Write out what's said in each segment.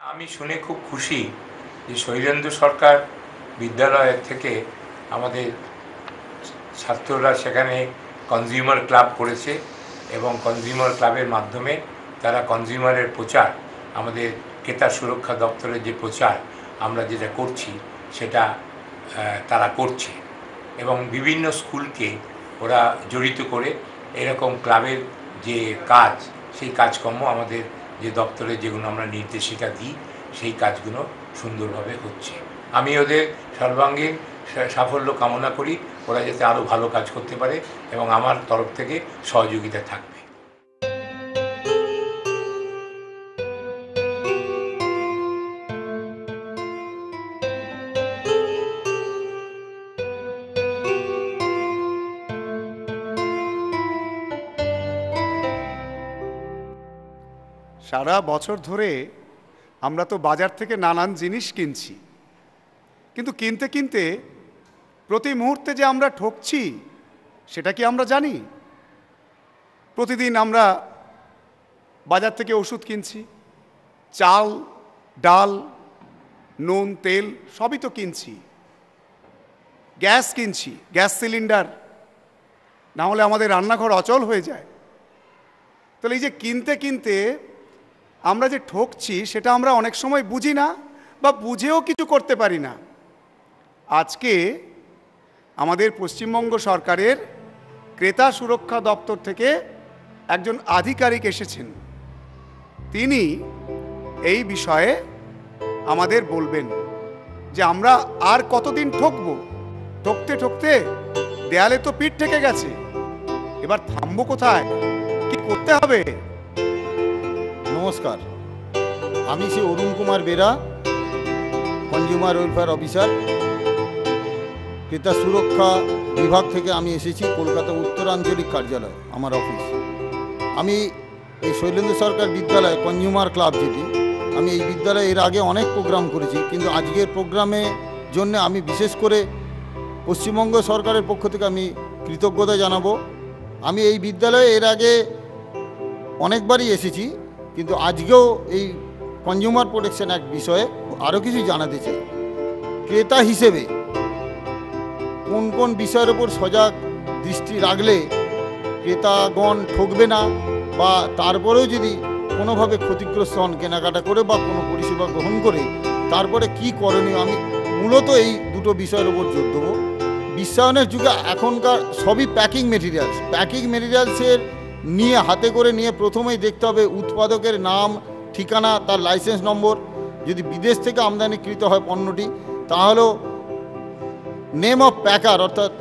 আমি শুনে খুব খুশি যে শৈলেন্দ্র সরকার বিদ্যালয় থেকে আমাদের ছাত্ররা সেখানে কনজিউমার ক্লাব করেছে এবং কনজিউমার ক্লাবের মাধ্যমে তারা কনজিউমারের প্রচার, আমাদের ক্রেতা সুরক্ষা দপ্তরের যে প্রচার আমরা যেটা করছি সেটা তারা করছে এবং বিভিন্ন স্কুলকে ওরা জড়িত করে এরকম ক্লাবের যে কাজ, সেই কাজকর্ম আমাদের যে দপ্তরে যেগুলো আমরা নির্দেশিকা দিই সেই কাজগুলো সুন্দরভাবে হচ্ছে। আমি ওদের সর্বাঙ্গীন সাফল্য কামনা করি, ওরা যাতে আরও ভালো কাজ করতে পারে এবং আমার তরফ থেকে সহযোগিতা থাকবে। সারা বছর ধরে আমরা তো বাজার থেকে নানান জিনিস কিনছি, কিন্তু কিনতে কিনতে প্রতি মুহূর্তে যে আমরা ঠকছি সেটা কি আমরা জানি? প্রতিদিন আমরা বাজার থেকে ওষুধ কিনছি, চাল ডাল নুন তেল সবই তো কিনছি, গ্যাস কিনছি, গ্যাস সিলিন্ডার না হলে আমাদের রান্নাঘর অচল হয়ে যায়। তাহলে এই যে কিনতে কিনতে আমরা যে ঠকছি সেটা আমরা অনেক সময় বুঝি না বা বুঝেও কিছু করতে পারি না। আজকে আমাদের পশ্চিমবঙ্গ সরকারের ক্রেতা সুরক্ষা দপ্তর থেকে একজন আধিকারিক এসেছেন, তিনি এই বিষয়ে আমাদের বলবেন যে আমরা আর কতদিন ঠকবো। ঠকতে ঠকতে দেয়ালে তো পিঠ ঠেকে গেছে, এবার থামবো কোথায়, কি করতে হবে? নমস্কার, আমি Shri Arun Kumar Bera, consumer welfare officer, ক্রেতা সুরক্ষা বিভাগ থেকে আমি এসেছি। কলকাতা উত্তরাঞ্চলিক কার্যালয় আমার অফিস। আমি এই শৈলেন্দ্র সরকার বিদ্যালয় কনজিউমার ক্লাব, যেটি আমি এই বিদ্যালয়ে এর আগে অনেক প্রোগ্রাম করেছি, কিন্তু আজকের প্রোগ্রামের জন্য আমি বিশেষ করে পশ্চিমবঙ্গ সরকারের পক্ষ থেকে আমি কৃতজ্ঞতা জানাবো। আমি এই বিদ্যালয়ে এর আগে অনেকবারই এসেছি, কিন্তু আজকেও এই কনজিউমার প্রোটেকশন অ্যাক্ট বিষয়ে আরও কিছু জানাতে চাই। ক্রেতা হিসেবে কোন কোন বিষয়ের ওপর সজাগ দৃষ্টি রাখলে ক্রেতাগণ ঠকবে না, বা তারপরেও যদি কোনোভাবে ক্ষতিগ্রস্ত হন কেনাকাটা করে বা কোনো পরিষেবা গ্রহণ করে, তারপরে কি করণীয়, আমি মূলত এই দুটো বিষয়ের ওপর জোর দেবো। বিশ্বায়নের যুগে এখনকার সবই প্যাকিং মেটেরিয়ালসের নিয়ে হাতে করে নিয়ে প্রথমেই দেখতে হবে উৎপাদকের নাম, ঠিকানা, তার লাইসেন্স নম্বর। যদি বিদেশ থেকে আমদানিকৃত হয় পণ্যটি, তাহলেও নেম অফ প্যাকার, অর্থাৎ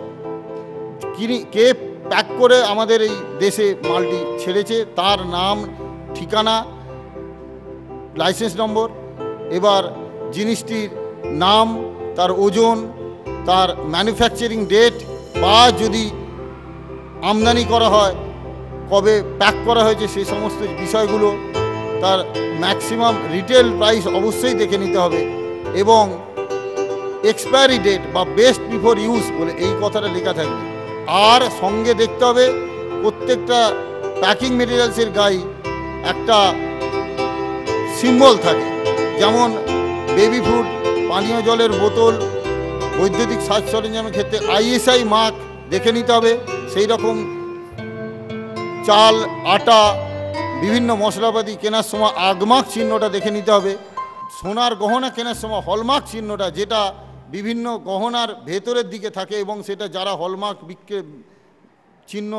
কে প্যাক করে আমাদের এই দেশে মালটি ছেড়েছে তার নাম, ঠিকানা, লাইসেন্স নম্বর। এবার জিনিসটির নাম, তার ওজন, তার ম্যানুফ্যাকচারিং ডেট, বা যদি আমদানি করা হয় কবে প্যাক করা হয়েছে সেই সমস্ত বিষয়গুলো, তার ম্যাক্সিমাম রিটেল প্রাইস অবশ্যই দেখে নিতে হবে, এবং এক্সপায়ারি ডেট বা বেস্ট বিফোর ইউজ বলে এই কথাটা লেখা থাকবে। আর সঙ্গে দেখতে হবে প্রত্যেকটা প্যাকিং মেটেরিয়ালসের গায়ে একটা সিম্বল থাকে, যেমন বেবি ফুড, পানীয় জলের বোতল, বৈদ্যুতিক সাজ সরঞ্জামের ক্ষেত্রে ISI মার্ক দেখে নিতে হবে। সেই রকম চাল, আটা, বিভিন্ন মশলাপাতি কেনার সময় আগমার্ক চিহ্নটা দেখে নিতে হবে। সোনার গহনা কেনার সময় হলমার্ক চিহ্নটা, যেটা বিভিন্ন গহনার ভেতরের দিকে থাকে, এবং সেটা যারা হলমার্ক চিহ্ন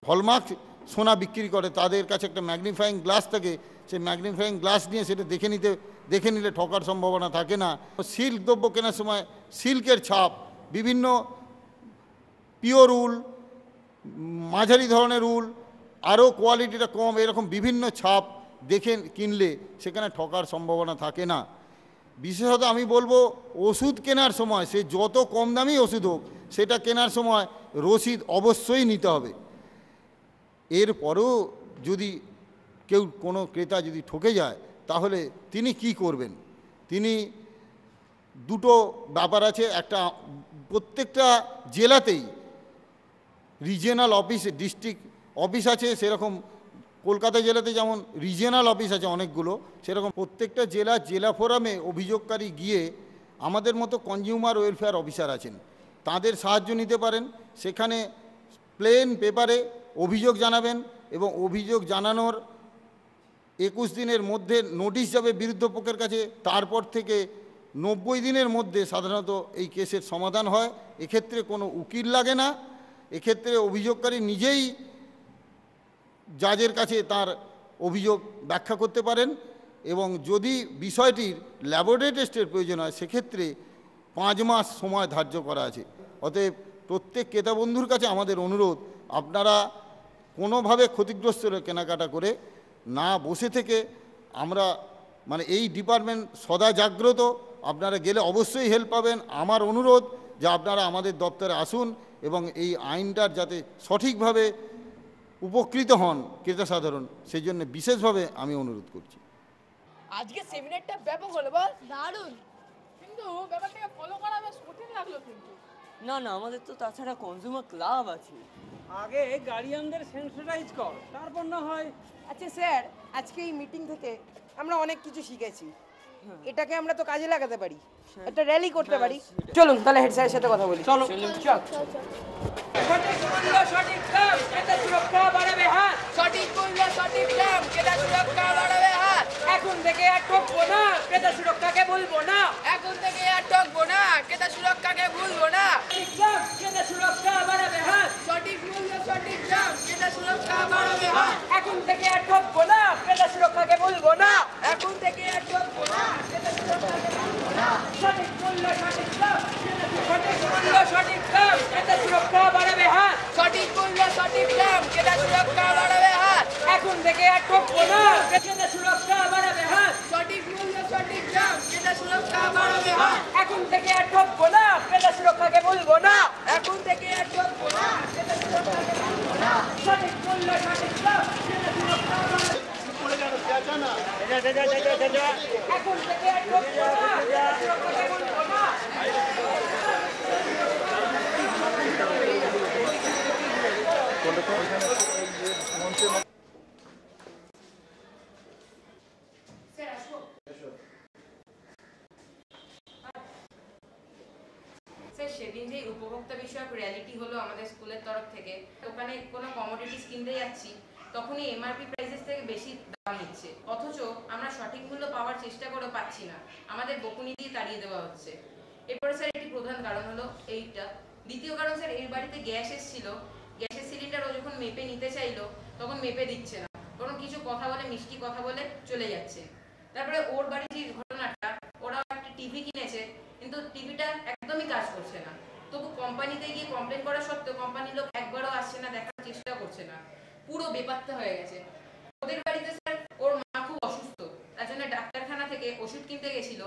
হলমার্ক সোনা বিক্রি করে তাদের কাছে একটা ম্যাগনিফাইং গ্লাস থাকে, সেই ম্যাগনিফাইং গ্লাস নিয়ে সেটা দেখে নিলে ঠকার সম্ভাবনা থাকে না। সিল্ক দ্রব্য কেনার সময় সিল্কের ছাপ, বিভিন্ন পিওর উল, মাঝারি ধরনের উল, আরও কোয়ালিটিটা কম, এরকম বিভিন্ন ছাপ দেখে কিনলে সেখানে ঠকার সম্ভাবনা থাকে না। বিশেষত আমি বলবো ওষুধ কেনার সময় সে যত কম দামি ওষুধ হোক, সেটা কেনার সময় রসিদ অবশ্যই নিতে হবে। এরপরেও যদি কোনো ক্রেতা যদি ঠকে যায়, তাহলে তিনি কি করবেন? তিনি দুটো ব্যাপার আছে। একটা, প্রত্যেকটা জেলাতেই রিজিয়নাল অফিস, ডিস্ট্রিক্ট অফিস আছে, সেরকম কলকাতা জেলাতে যেমন রিজিয়নাল অফিস আছে অনেকগুলো, সেরকম প্রত্যেকটা জেলা ফোরামে অভিযোগকারী গিয়ে আমাদের মতো কনজিউমার ওয়েলফেয়ার অফিসার আছেন, তাদের সাহায্য নিতে পারেন। সেখানে প্লেন পেপারে অভিযোগ জানাবেন এবং অভিযোগ জানানোর 21 দিনের মধ্যে নোটিশ যাবে বিরুদ্ধ পক্ষের কাছে। তারপর থেকে 90 দিনের মধ্যে সাধারণত এই কেসের সমাধান হয়। এক্ষেত্রে কোনো উকিল লাগে না, এক্ষেত্রে অভিযোগকারী নিজেই জাজের কাছে তার অভিযোগ ব্যাখ্যা করতে পারেন এবং যদি বিষয়টির ল্যাবরেটরি টেস্টের প্রয়োজন হয় সেক্ষেত্রে 5 মাস সময় ধার্য করা আছে। অতএব প্রত্যেক ক্রেতা বন্ধুর কাছে আমাদের অনুরোধ, আপনারা কোনোভাবে ক্ষতিগ্রস্ত কেনাকাটা করে না বসে থেকে আমরা এই ডিপার্টমেন্ট সদা জাগ্রত, আপনারা গেলে অবশ্যই হেল্প পাবেন। আমার অনুরোধ যে আপনারা আমাদের দপ্তরে আসুন এবং এই আইনটার যাতে সঠিকভাবে উপকৃত হন ক্রেতা সাধারণ, সেই জন্য বিশেষভাবে আমি অনুরোধ করছি। আজকে সেমিনারটা ব্যাপক হলো বল। দারুণ, কিন্তু ব্যাপারটাকে ফলো করা বেশ কঠিন লাগলো কিন্তু। না আমাদের তো তাছাড়া কনজিউমার ক্লাব আছে। আগে গার্ডিয়ানদের সেন্সিটাইজ কর, তারপর না হয়। আচ্ছা স্যার, আজকে এই মিটিং থেকে আমরা অনেক কিছু শিখেছি, এটাকে আমরা তো কাজে লাগাতে পারি, একটা র্যালি করতে পারি। চলুন তাহলে হেড স্যারের সাথে কথা বলি। চলো সঠিক মূল্য সঠিক দাম, ক্রেতা সুরক্ষা বাড়াবে হাত। সঠিক মূল্য সঠিক দাম, ক্রেতা সুরক্ষা বাড়াবে হাত। এখন থেকে আর ঠকবো না, ক্রেতা সুরক্ষাকে ভুলবো না। এখন থেকে আর ঠকবো না, ক্রেতা সুরক্ষাকে ভুলবো না। সঠিক দাম, ক্রেতা সুরক্ষা বাড়াবে হাত। সঠিক মূল্য সঠিক দাম, ক্রেতা সুরক্ষা বাড়াবে হাত। এখন থেকে আর ঠকবো না, ক্রেতা সুরক্ষাকে ভুলবো না। এখন থেকে আর ঠকবো না, ক্রেতা সুরক্ষাকে ভুলবো না। সঠিক মূল্য সঠিক দাম, সঠিক মূল্য সঠিক দাম, ক্রেতা সুরক্ষা বাড়াবে হাত। সঠিক মূল্য সঠিক দাম, ক্রেতা সুরক্ষা বাড়াবে হাত। এখন থেকে আর ঠকবো না, ক্রেতা সুরক্ষা বাড়াবে হাত। সঠিক মূল্য সঠিক দাম, ক্রেতা সুরক্ষা বাড়াবে হাত। এখন থেকে আর ঠকবো না, ক্রেতা সুরক্ষাকে ভুলবো না। এখন থেকে আর ঠকবো না, ক্রেতা সুরক্ষাকে ভুলবো না। সঠিক মূল্য সঠিক দাম, ক্রেতা সুরক্ষা বাড়াবে হাত। এখন থেকে আর ঠকবো না, ক্রেতা সুরক্ষাকে ভুলবো না। সেদিন যে উপভোক্তা বিষয়ক র্যালিটি হলো আমাদের স্কুলের তরফ থেকে, ওখানে কোনো কমোডিটিস কিনতে যাচ্ছি তখনই এমআরপি প্রাইসেস থেকে বেশি দাম নিচ্ছে, অথচ আমরা সঠিক মূল্য পাওয়ার চেষ্টা করেও পাচ্ছি না, আমাদের বকুনি দিয়ে তাড়িয়ে দেওয়া হচ্ছে। এরপরে স্যার একটি প্রধান কারণ হলো এইটা। দ্বিতীয় কারণ স্যার, এর বাড়িতে গ্যাস এসেছিল, গ্যাসের সিলিন্ডার ও যখন মেপে নিতে চাইলো তখন মেপে দিচ্ছে না, বরং কিছু কথা বলে মিষ্টি কথা বলে চলে যাচ্ছে। তারপরে ওর বাড়ির যে ঘটনাটা, ওরা একটা টিভি কিনেছে কিন্তু টিভিটা একদমই কাজ করছে না, তবু কোম্পানিতে গিয়ে কমপ্লেন করা সত্ত্বেও কোম্পানির লোক একবারও আসছে না, দেখার চেষ্টা করছে না, পুরো বেপাত্তা হয়ে গেছে। ওদের বাড়িতে স্যার ওর মা খুব অসুস্থ, তার জন্য ডাক্তারখানা থেকে ওষুধ কিনতে গেছিল,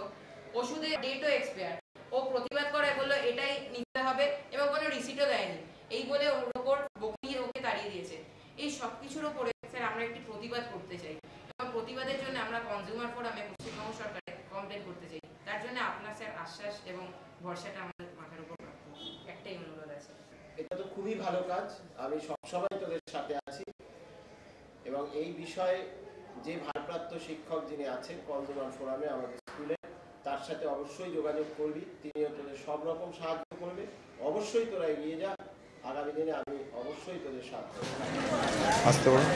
ওষুধের ডেটও এক্সপায়ার। ও প্রতিবাদ করে বললো এটাই নিতে হবে এবং কোনো রিসিটও দেয়নি, এই বলে ওর ওপর বকিয়ে ওকে তাড়িয়ে দিয়েছে। এই সব কিছুর ওপরে স্যার আমরা একটি প্রতিবাদ করতে চাই এবং প্রতিবাদের জন্য আমরা কনজিউমার ফোরামে পশ্চিমবঙ্গ সরকারে কমপ্লেন করতে চাই। তার জন্য আপনার স্যার আশ্বাস এবং ভরসাটা আমাদের মাথার উপর একটাই অনুরোধ আছে। এটা তো খুবই ভালো কাজ, আমি সবসময় তোদের সাথে আছি এবং এই বিষয়ে যে ভারপ্রাপ্ত শিক্ষক যিনি আছেন কনজিউমার ফোরামে আমাদের স্কুলে, তার সাথে অবশ্যই যোগাযোগ করবি, তিনিও তোদের সব রকম সাহায্য করবে। অবশ্যই তোরা এগিয়ে যা, আগামী দিনে আমি অবশ্যই তোদের সাহায্য আসতে পারবো।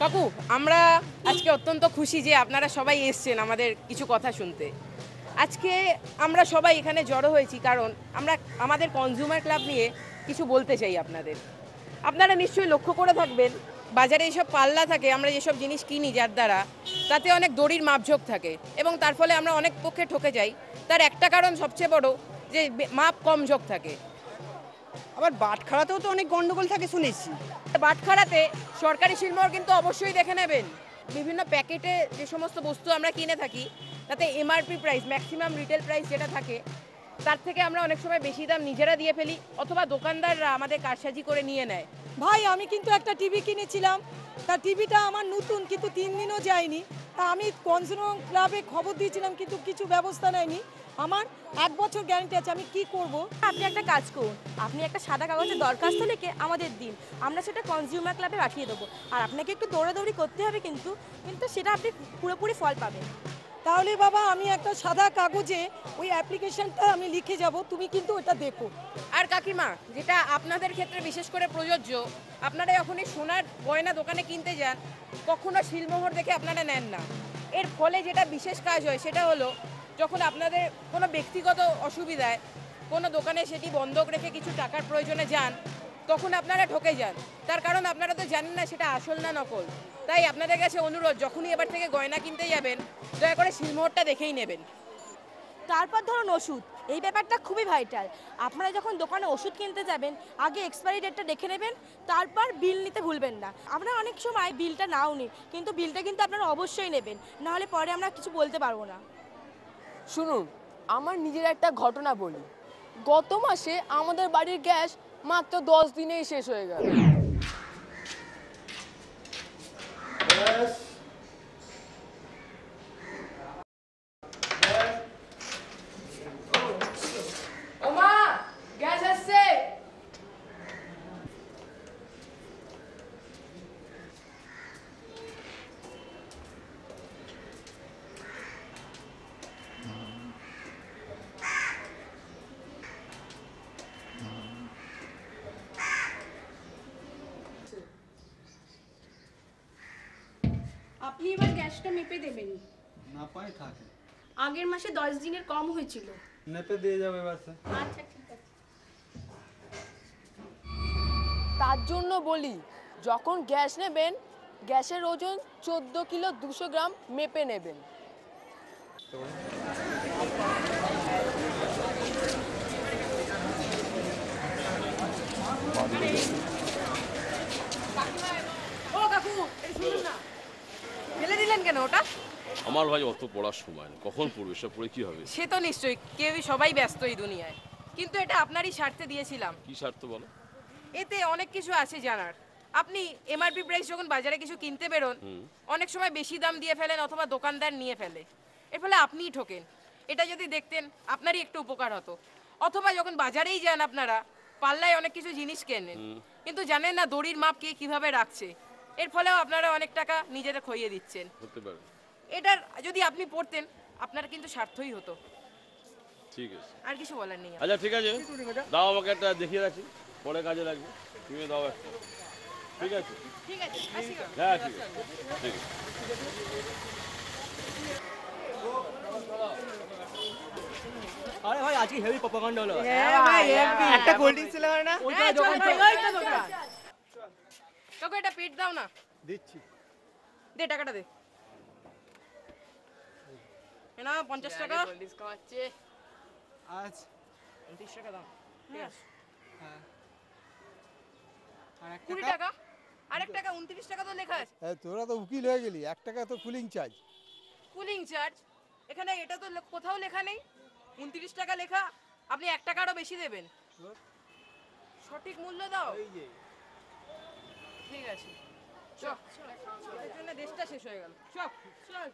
কাকু, আমরা আজকে অত্যন্ত খুশি যে আপনারা সবাই এসছেন আমাদের কিছু কথা শুনতে। আজকে আমরা সবাই এখানে জড়ো হয়েছি কারণ আমরা আমাদের কনজিউমার ক্লাব নিয়ে কিছু বলতে চাই আপনাদের। আপনারা নিশ্চয়ই লক্ষ্য করে থাকবেন, বাজারে এসব পাল্লা থাকে, আমরা যেসব জিনিস কিনি যার দ্বারা, তাতে অনেক দড়ির মাপঝোঁক থাকে এবং তার ফলে আমরা অনেক পক্ষে ঠকে যাই। তার একটা কারণ সবচেয়ে বড় যে মাপ কম ঝোঁক থাকে। আবার বাটখারাতেও তো অনেক গন্ডগোল থাকে শুনেছি। বাটখারাতে সরকারি শিলমোহর কিন্তু অবশ্যই দেখে নেবেন। বিভিন্ন প্যাকেটে যে সমস্ত বস্তু আমরা কিনে থাকি তাতে MRP price, maximum retail price যেটা থাকে তার থেকে আমরা অনেক সময় বেশি দাম নিজেরা দিয়ে ফেলি, অথবা দোকানদাররা আমাদের কারসাজি করে নিয়ে নেয়। ভাই আমি কিন্তু একটা টিভি কিনেছিলাম, তা টিভিটা আমার নতুন, কিন্তু 3 দিনও যায়নি। তা আমি কনজিউমার ক্লাবে খবর দিয়েছিলাম, কিন্তু কিছু ব্যবস্থা নেয়নি। আমার 1 বছর গ্যারান্টি আছে, আমি কি করব? আপনি একটা কাজ করুন, আপনি একটা সাদা কাগজে দরখাস্ত লিখে আমাদের দিন, আমরা সেটা কনজিউমার ক্লাবে পাঠিয়ে দেবো। আর আপনাকে একটু দৌড়াদৌড়ি করতে হবে, কিন্তু সেটা আপনি পুরোপুরি ফল পাবেন। তাহলে বাবা আমি একটা সাদা কাগজে ওই অ্যাপ্লিকেশনটা আমি লিখে যাব, তুমি কিন্তু ওটা দেখো। আর কাকিমা, যেটা আপনাদের ক্ষেত্রে বিশেষ করে প্রযোজ্য, আপনারা যখনই সোনার গয়না দোকানে কিনতে যান কখনো শিলমোহর দেখে আপনারা নেন না। এর ফলে যেটা বিশেষ কাজ হয় সেটা হলো, যখন আপনাদের কোনো ব্যক্তিগত অসুবিধায় কোনো দোকানে সেটি বন্ধক রেখে কিছু টাকার প্রয়োজনে যান, তখন আপনারা ঠকে যান। তার কারণ আপনারা তো জানেন না সেটা আসল না নকল। তাই আপনাদের কাছে অনুরোধ, যখনই এবার থেকে গয়না কিনতে যাবেন দয়া করে শিলমোহরটা দেখেই নেবেন। তারপর ধরুন ওষুধ, এই ব্যাপারটা খুবই ভাইটাল। আপনারা যখন দোকানে ওষুধ কিনতে যাবেন আগে এক্সপায়ারি ডেটটা দেখে নেবেন, তারপর বিল নিতে ভুলবেন না। আমরা অনেক সময় বিলটা নাও নিই, কিন্তু বিলটা কিন্তু আপনারা অবশ্যই নেবেন, নাহলে পরে আমরা কিছু বলতে পারবো না। শুনুন, আমার নিজের একটা ঘটনা বলি। গত মাসে আমাদের বাড়ির গ্যাস মাত্র 10 দিনেই শেষ হয়ে গেল। ওমা, গ্যাস আসছে। আপনি এবার গ্যাসটা মেপে দেবেন। না পাই থাকে, আগের মাসে 10 দিনের কম হয়েছিল। মেপে দিয়ে যাবে বাসে। আচ্ছা ঠিক আছে। তার জন্য বলি, যখন গ্যাস নেবেন গ্যাসের ওজন 14 কিলো 200 গ্রাম মেপে নেবেন। ও কাকু, এই শুনুন না, ফেলে দিলেন কেন ওটা? আমার ভাই অত পড়ার সময় না, কখন পড়বে, সব পড়ে কি হবে? সে তো নিশ্চয়ই, কেউই সবাই ব্যস্ত এই দুনিয়ায়, কিন্তু এটা আপনারই স্বার্থে দিয়েছিলাম। কি স্বার্থ বলো? এতে অনেক কিছু আছে জানার। আপনি এমআরপি প্রাইস যখন বাজারে কিছু কিনতে বেরোন অনেক সময় বেশি দাম দিয়ে ফেলেন, অথবা দোকানদার নিয়ে ফেলে, এর ফলে আপনিই ঠকেন। এটা যদি দেখতেন আপনারই একটু উপকার হতো। অথবা যখন বাজারেই যান আপনারা পাল্লায় অনেক কিছু জিনিস কেনেন, কিন্তু জানেন না দড়ির মাপ কে কিভাবে রাখছে, এর ফলেও আপনারা অনেক টাকা নিজেদের খইয়ে দিচ্ছেন। হতে পারে। এটার যদি আপনি পড়তেন আপনার কিন্তু স্বার্থই হতো। ঠিক আছে, আর কিছু বলার নেই। আচ্ছা ঠিক আছে, দাও আমাকে একটা দেখিয়ে রাখি, পরে কাজে লাগবে। তুমি দাও একটা। ঠিক আছে ঠিক আছে, আসি। হ্যাঁ ঠিক আছে, ঠিক আছে। আরে ভাই আজকে হেভি প্রপাগান্ডা হলো। হ্যাঁ ভাই, একটা কোল্ড ড্রিঙ্কস ছিল না? ওইটা দোকান থেকে ওইটা দোকান। তোকে এটা পেট দাও না। দিচ্ছি। দে টাকাটা দে। না 50 টাকা ডিসকাউন্ট আছে। আজ 29 টাকা দাও। ঠিক আছে। হ্যাঁ। আর 20 টাকা। আরেক টাকা 29 টাকা তো লেখা আছে। তোরা তো উকিল হয়ে গেলি, 1 টাকা তো কুলিং চার্জ। Cooling charge? এখানে এটা তো কোথাও লেখা নেই। 29 টাকা লেখা, আপনি 1 টাকারও বেশি দেবেন। সঠিক মূল্য দাও। এই যে ঠিক আছে, চল। এর জন্য দেশটা শেষ হয়ে গেল। চল চল।